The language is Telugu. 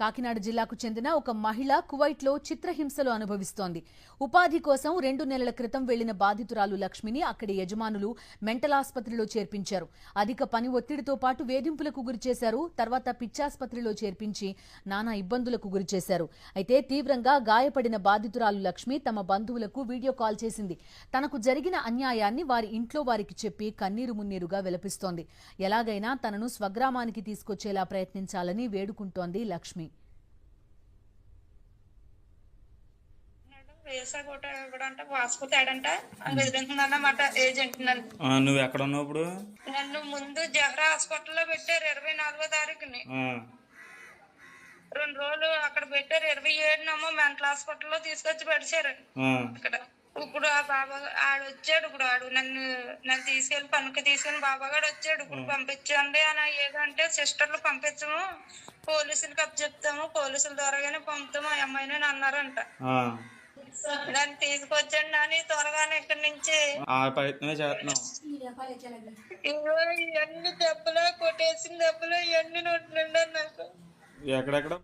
కాకినాడ జిల్లాకు చెందిన ఒక మహిళ కువైట్లో చిత్రహింసలు అనుభవిస్తోంది. ఉపాధి కోసం 2 నెలల క్రితం వెళ్లిన బాధితురాలు లక్ష్మిని అక్కడి యజమానులు మెంటల్ ఆసుపత్రిలో చేర్పించారు. అధిక పని ఒత్తిడితో పాటు వేధింపులకు గురిచేశారు. తర్వాత పిచ్చాసుపత్రిలో చేర్పించి నానా ఇబ్బందులకు గురిచేశారు. అయితే తీవ్రంగా గాయపడిన బాధితురాలు లక్ష్మి తమ బంధువులకు వీడియో కాల్ చేసింది. తనకు జరిగిన అన్యాయాన్ని వారి ఇంట్లో వారికి చెప్పి కన్నీరు మున్నీరుగా విలపిస్తోంది. ఎలాగైనా తనను స్వగ్రామానికి తీసుకొచ్చేలా ప్రయత్నించాలని వేడుకుంటోంది లక్ష్మి. నువ్వు ఎక్కడ ఉన్నావు ఇప్పుడు? నన్ను ముందు జహరా హాస్పిటల్లో పెట్టారు 24వ తారీఖుని. 2 రోజులు అక్కడ పెట్టారు. 27 మెంటల్ హాస్పిటల్లో తీసుకొచ్చి పెడిచారు ఇక్కడ. ఇప్పుడు ఆ బాబా ఆడొచ్చాడు. ఇప్పుడు నన్ను తీసుకెళ్లి పనుకి తీసుకెళ్లి బాబాగాడు వచ్చాడు. ఇప్పుడు పంపించండి అని ఏదంటే సిస్టర్లు పంపించము, పోలీసులకి అప్పు చెప్తాము, పోలీసుల ద్వారాగానే పంపుతాము ఆ అమ్మాయిని అన్నారంట. నన్ను తీసుకొచ్చండి అని త్వరగానే ఇక్కడి నుంచి ఇవన్నీ దెబ్బలు, కొట్టేసిన దెబ్బలు ఇవన్నీ నోట్లుండ నాకు. ఎక్కడెక్కడ